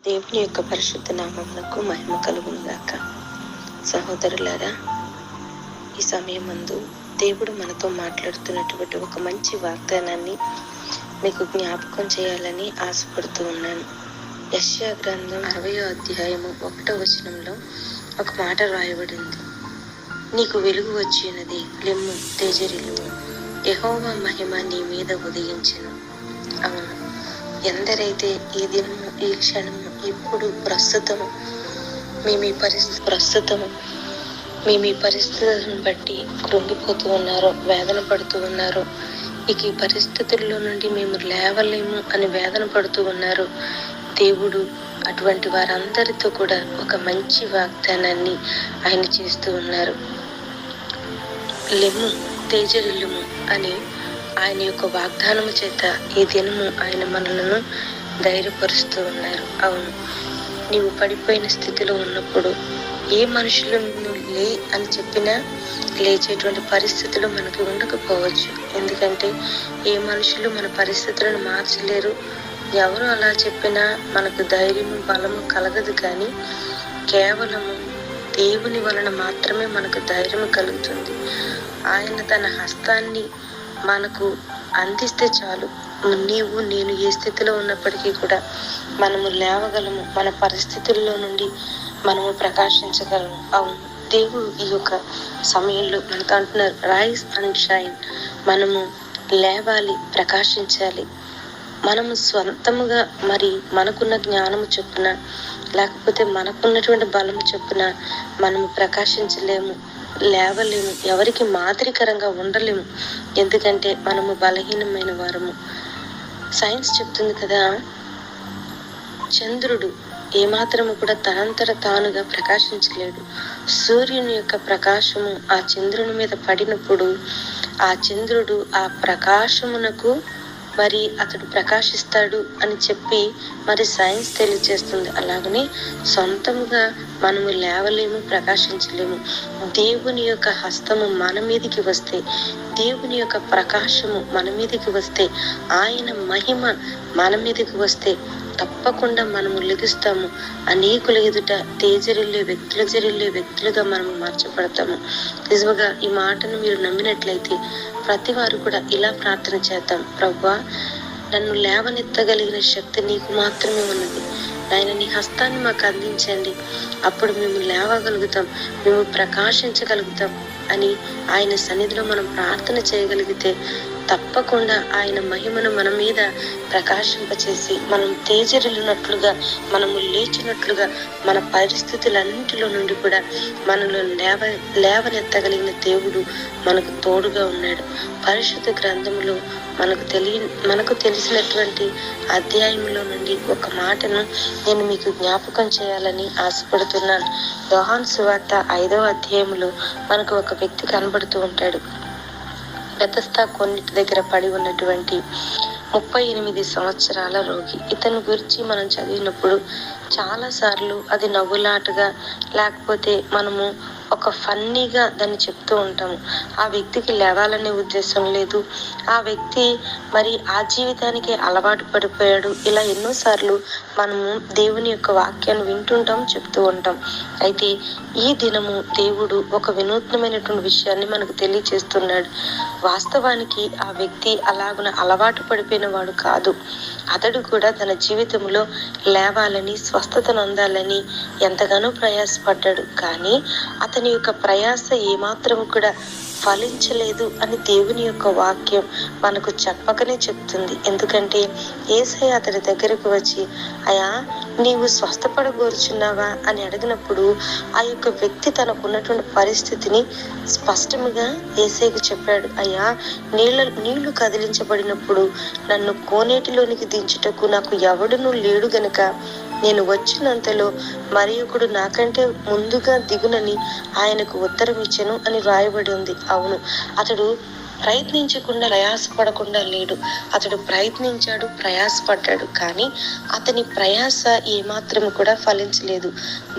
దేవుని యొక్క పరిశుద్ధ నామమునకు మహిమ కలుగును గాక. సహోదరులారా, ఈ సమయమందు దేవుడు మనతో మాట్లాడుతున్నటువంటి ఒక మంచి వాగ్దానాన్ని మీకు జ్ఞాపకం చేయాలని ఆశపడుతూ ఉన్నాను. యెషయా గ్రంథం 60వ అధ్యాయము 1వ వచనంలో ఒక మాట రాయబడింది. నీకు వెలుగు వచ్చినది, లెమ్ము, తేజరిల్లుము, యెహోవా మహిమ నీ మీద ఉదయించెను. అవును, ఎందరైతే ఈ దినము, ఈ క్షణము, ఇప్పుడు ప్రస్తుతము మీ పరిస్థితులను బట్టి కృంగిపోతూ ఉన్నారో, వేదన పడుతూ ఉన్నారో, ఇక ఈ పరిస్థితుల్లో నుండి మేము లేవలేము అని వేదన పడుతూ ఉన్నారు. దేవుడు అటువంటి వారందరితో కూడా ఒక మంచి వాగ్దానాన్ని ఆయన చేస్తూ ఉన్నారు. లెమ్ము, తేజరిల్లుము అని ఆయన యొక్క వాగ్దానము చేత ఈ దినము ఆయన మనలను ధైర్యపరుస్తూ ఉన్నారు. అవును, నీవు పడిపోయిన స్థితిలో ఉన్నప్పుడు ఏ మనుషులు నిన్ను లే అని చెప్పినా లేచేటువంటి పరిస్థితులు మనకి ఉండకపోవచ్చు. ఎందుకంటే ఏ మనుషులు మన పరిస్థితులను మార్చలేరు. ఎవరు అలా చెప్పినా మనకు ధైర్యము, బలము కలగదు. కానీ కేవలము దేవుని వలన మాత్రమే మనకు ధైర్యం కలుగుతుంది. ఆయన తన హస్తాన్ని మనకు అందిస్తే చాలు, నీవు నేను ఏ స్థితిలో ఉన్నప్పటికీ కూడా మనము లేవగలము. మన పరిస్థితుల్లో నుండి మనము ప్రకాశించగలము. అవును, దేవుడు ఈ యొక్క సమయంలో మనతో అంటున్నారు, రైజ్ అండ్ షైన్. మనము లేవాలి, ప్రకాశించాలి. మనము స్వంతముగా మరి మనకున్న జ్ఞానము చొప్పున, లేకపోతే మనకున్నటువంటి బలము చొప్పున మనము ప్రకాశించలేము, లేవలేము, ఎవరికి మాదిరికరంగా ఉండలేము. ఎందుకంటే మనము బలహీనమైన వారము. సైన్స్ చెప్తుంది కదా, చంద్రుడు ఏమాత్రము కూడా తనంతట తానుగా ప్రకాశించలేడు. సూర్యుని యొక్క ప్రకాశము ఆ చంద్రుని మీద పడినప్పుడు ఆ చంద్రుడు ఆ ప్రకాశమునకు మరి అతడు ప్రకాశిస్తాడు అని చెప్పి మరి సైన్స్ తెలియజేస్తుంది. అలాగనే సొంతముగా మనము లేవలేము, ప్రకాశించలేము. దేవుని యొక్క హస్తము మన మీదికి వస్తే, దేవుని యొక్క ప్రకాశము మన మీదికి వస్తే, ఆయన మహిమ మన మీదికి వస్తే తప్పకుండా మనము లెగుస్తాము. అనేకుల ఎదుట తేజరిల్లే వ్యక్తులుగా మనము మార్చబడతాము. నిజంగా ఈ మాటను మీరు నమ్మినట్లయితే ప్రతి వారు కూడా ఇలా ప్రార్థన చేద్దాం. ప్రభువా, నన్ను లేవనెత్తగలిగిన శక్తి నీకు మాత్రమే ఉన్నది. ఆయన నీ హస్తాన్ని మాకు అందించండి, అప్పుడు మేము లేవగలుగుతాం, మేము ప్రకాశించగలుగుతాం అని ఆయన సన్నిధిలో మనం ప్రార్థన చేయగలిగితే తప్పకుండా ఆయన మహిమను మన మీద ప్రకాశింపచేసి మనం తేజరిల్లినట్లుగా, మనము లేచినట్లుగా, మన పరిస్థితులన్నింటిలో నుండి కూడా మనలో లేవనెత్తగలిగిన దేవుడు మనకు తోడుగా ఉన్నాడు. పరిశుద్ధ గ్రంథములో మనకు తెలిసినటువంటి అధ్యాయంలో నుండి ఒక మాటను నేను మీకు జ్ఞాపకం చేయాలని ఆశపడుతున్నాను. యోహాను సువార్త 5వ అధ్యాయంలో మనకు ఒక వ్యక్తి కనబడుతూ ఉంటాడు. బెతస్దా కొన్నిటి దగ్గర పడి ఉన్నటువంటి 38 సంవత్సరాల రోగి. ఇతని గురించి మనం చదివినప్పుడు చాలా సార్లు అది నవ్వులాటగా, లేకపోతే మనము ఒక ఫన్నీగా దాన్ని చెప్తూ ఉంటాము. ఆ వ్యక్తికి లేవాలనే ఉద్దేశం లేదు, ఆ వ్యక్తి మరి ఆ జీవితానికి అలవాటు పడిపోయాడు. ఇలా ఎన్నోసార్లు మనము దేవుని యొక్క వాక్యాన్ని వింటుంటాం, చెప్తూ ఉంటాం. అయితే ఈ దినము దేవుడు ఒక వినూత్నమైనటువంటి విషయాన్ని మనకు తెలియచేస్తున్నాడు. వాస్తవానికి ఆ వ్యక్తి అలాగున అలవాటు పడిపోయిన వాడు కాదు. అతడు కూడా తన జీవితంలో లేవాలని, స్వస్థతను అందాలని ఎంతగానో ప్రయాసపడ్డాడు. కానీ అతని యొక్క ప్రయాస ఏమాత్రం కూడా ఫలించలేదు అని దేవుని యొక్క వాక్యం మనకు చెప్పకనే చెప్తుంది. ఎందుకంటే యేసయ్య అతడి దగ్గరకు వచ్చి, అయ్యా, నీవు స్వస్థపడగోరుచున్నావా అని అడిగినప్పుడు ఆ యొక్క వ్యక్తి తనకున్నటువంటి పరిస్థితిని స్పష్టంగా యేసయ్యకు చెప్పాడు. అయ్యా, నీళ్లు కదిలించబడినప్పుడు నన్ను కోనేటిలోనికి దించుటకు నాకు ఎవడునూ లేడు గనుక నేను వచ్చినంతలో మరి ఒకడు నాకంటే ముందుగా దిగునని ఆయనకు ఉత్తరం ఇచ్చెను అని రాయబడి ఉంది. అవును, అతడు ప్రయత్నించకుండా ప్రయాసపడకుండా లేడు. అతడు ప్రయత్నించాడు, ప్రయాసపడ్డాడు. కానీ అతని ప్రయాస ఏమాత్రము కూడా ఫలించలేదు.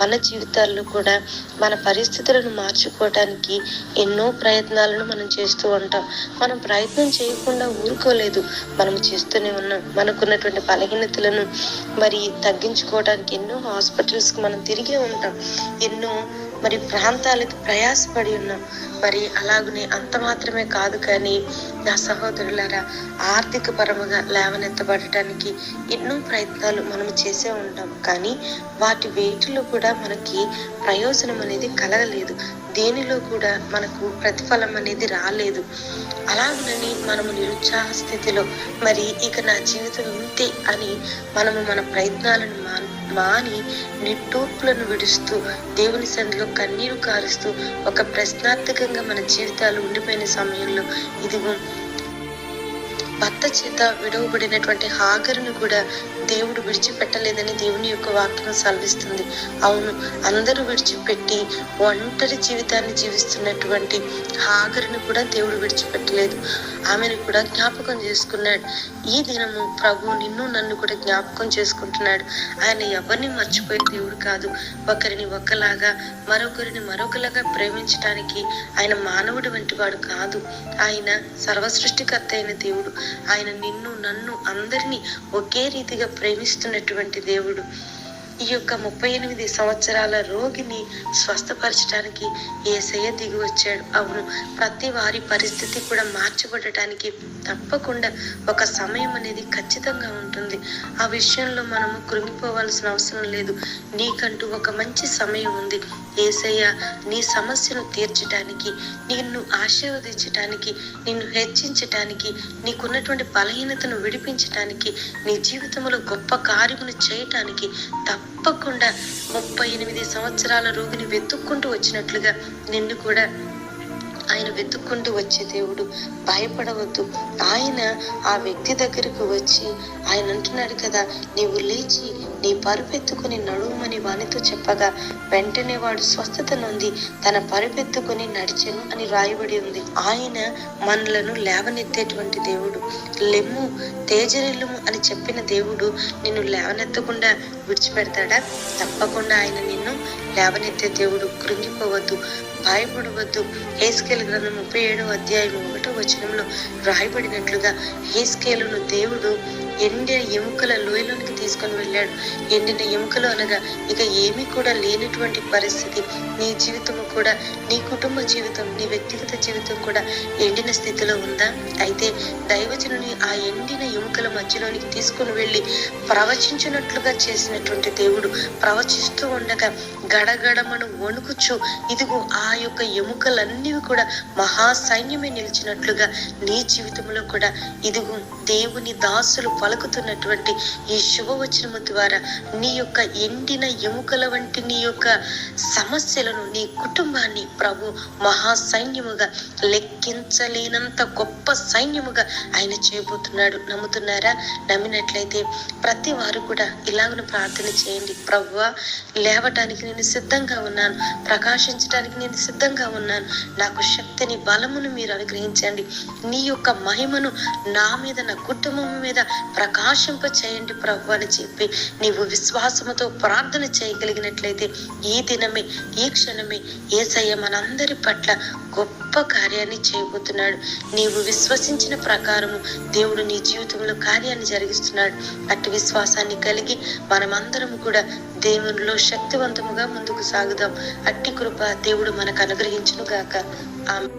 మన జీవితాల్లో కూడా మన పరిస్థితులను మార్చుకోవటానికి ఎన్నో ప్రయత్నాలను మనం చేస్తూ ఉంటాం. మనం ప్రయత్నం చేయకుండా ఊరుకోలేదు, మనం చేస్తూనే ఉన్నాం. మనకున్నటువంటి బలహీనతలను తగ్గించుకోవడానికి ఎన్నో హాస్పిటల్స్కి మనం తిరిగే ఉంటాం, ఎన్నో ప్రాంతాలకు ప్రయాసపడి ఉన్నాం. అలాగనే అంత మాత్రమే కాదు, కానీ నా సహోదరులారా, ఆర్థిక పరముగా లేవనెత్తబడటానికి ఎన్నో ప్రయత్నాలు మనం చేసే ఉంటాం. కానీ వాటి వేటిలో కూడా మనకి ప్రయోజనం అనేది కలగలేదు. దేనిలో కూడా మనకు ప్రతిఫలం అనేది రాలేదు. అలాగనని మనము నిరుత్సాహ స్థితిలో ఇక నా జీవితం ఇంతే అని మనము మన ప్రయత్నాలను మాని నిట్టూర్పులను విడుస్తూ దేవుని సన్నిధిలో కన్నీరు కారుస్తూ ఒక ప్రశ్నార్థకంగా మన జీవితాలు ఉండిపోయిన సమయంలో ఇదిగో భర్త చేత విడవబడినటువంటి హాగరును కూడా దేవుడు విడిచిపెట్టలేదని దేవుని యొక్క వాక్యం సెలవిస్తుంది. అవును, అందరూ విడిచిపెట్టి ఒంటరి జీవితాన్ని జీవిస్తున్నటువంటి హాగరును కూడా దేవుడు విడిచిపెట్టలేదు. ఆమెను కూడా జ్ఞాపకం చేసుకున్నాడు. ఈ దినము ప్రభు నిన్ను నన్ను కూడా జ్ఞాపకం చేసుకుంటున్నాడు. ఆయన ఎవరిని మర్చిపోయే దేవుడు కాదు. ఒకరిని ఒకలాగా మరొకరిని మరొకలాగా ప్రేమించడానికి ఆయన మానవుడి వంటి వాడు కాదు. ఆయన సర్వసృష్టికర్త అయిన దేవుడు. ఆయన నిన్ను నన్ను అందరినీ ఒకే రీతిగా ప్రేమిస్తున్నటువంటి దేవుడు. ఈ యొక్క 38 సంవత్సరాల రోగిని స్వస్థపరచడానికి యేసయ్య దిగి వచ్చాడు. అవును, ప్రతి వారి పరిస్థితి కూడా మార్చబడటానికి తప్పకుండా ఒక సమయం అనేది ఖచ్చితంగా ఉంటుంది. ఆ విషయంలో మనము కృంగిపోవాల్సిన అవసరం లేదు. నీకంటూ ఒక మంచి సమయం ఉంది. యేసయ్య నీ సమస్యను తీర్చడానికి, నిన్ను ఆశీర్వదించడానికి, నిన్ను హెచ్చించటానికి, నీకున్నటువంటి బలహీనతను విడిపించటానికి, నీ జీవితంలో గొప్ప కార్యమును చేయటానికి తప్పకుండా 38 సంవత్సరాల రోగిని వెతుక్కుంటూ వచ్చినట్లుగా నిన్ను కూడా ఆయన వెతుక్కుంటూ వచ్చే దేవుడు. భయపడవద్దు. ఆయన ఆ వ్యక్తి దగ్గరకు వచ్చి ఆయన అంటున్నాడు కదా, నీవు లేచి నీ పరుపెత్తుకుని నడుమని వానితో చెప్పగా వెంటనే వాడు స్వస్థత నొంది తన పరుపెత్తుకుని నడిచెను అని రాయబడి ఉంది. ఆయన మనలను లేవనెత్తేటువంటి దేవుడు. లెమ్ము, తేజరిల్లుము అని చెప్పిన దేవుడు నిన్ను లేవనెత్తకుండా విడిచిపెడతాడా? తప్పకుండా ఆయన నిన్ను లేవనెత్తే దేవుడు. కృంగిపోవద్దు, భయపడవద్దు. హెస్కేలు గ్రంథం 37వ అధ్యాయం 1వ వచనంలో రాయబడినట్లుగా హెస్కేలును దేవుడు ఎండిన ఎముకల లోయలోనికి తీసుకొని వెళ్ళాడు. ఎండిన ఎముకలు అనగా ఇక ఏమీ కూడా లేనటువంటి పరిస్థితి. నీ జీవితము కూడా, నీ కుటుంబ జీవితం, నీ వ్యక్తిగత జీవితం కూడా ఎండిన స్థితిలో ఉందా? అయితే దైవజనుని ఆ ఎండిన ఎముకల మధ్యలోనికి తీసుకుని వెళ్ళి ప్రవచించినట్లుగా చేసినటువంటి దేవుడు ప్రవచిస్తూ ఉండగా గడగడమను వణుకుచు ఇదిగో ఆ యొక్క ఎముకలన్నీ కూడా మహాసైన్యమే నిలిచినట్లుగా నీ జీవితంలో కూడా ఇదిగో దేవుని దాసులు పలుకుతున్నటువంటి ఈ శుభవచనము ద్వారా నీ యొక్క ఎండిన ఎముకల వంటి నీ యొక్క సమస్యలను, నీ కుటుంబాన్ని ప్రభు మహాసైన్యముగా, లెక్కించలేనంత గొప్ప సైన్యముగా ఆయన చేయబోతున్నాడు. నమ్ముతున్నారా? నమ్మినట్లయితే ప్రతి వారు కూడా ఇలాగను ప్రార్థన చేయండి. ప్రభువా, లేవటానికి నేను సిద్ధంగా ఉన్నాను, ప్రకాశించడానికి నేను సిద్ధంగా ఉన్నాను. నాకు శక్తిని, బలమును మీరు అనుగ్రహించండి. నీ యొక్క మహిమను నా మీద, నా కుటుంబం మీద ప్రకాశింప చేయండి ప్రభు అని చెప్పి నీవు విశ్వాసముతో ప్రార్థన చేయగలిగినట్లయితే ఈ దినమే, ఈ క్షణమే యేసయ్య మనందరి పట్ల గొప్ప కార్యాన్ని చేయబోతున్నాడు. నీవు విశ్వసించిన ప్రకారము దేవుడు నీ జీవితంలో కార్యాన్ని జరిగిస్తున్నాడు. అట్టి విశ్వాసాన్ని కలిగి మనమందరము కూడా దేవునిలో శక్తివంతముగా ముందుకు సాగుదాం. అట్టి కృప దేవుడు మనకు అనుగ్రహించును గాక. ఆమేన్.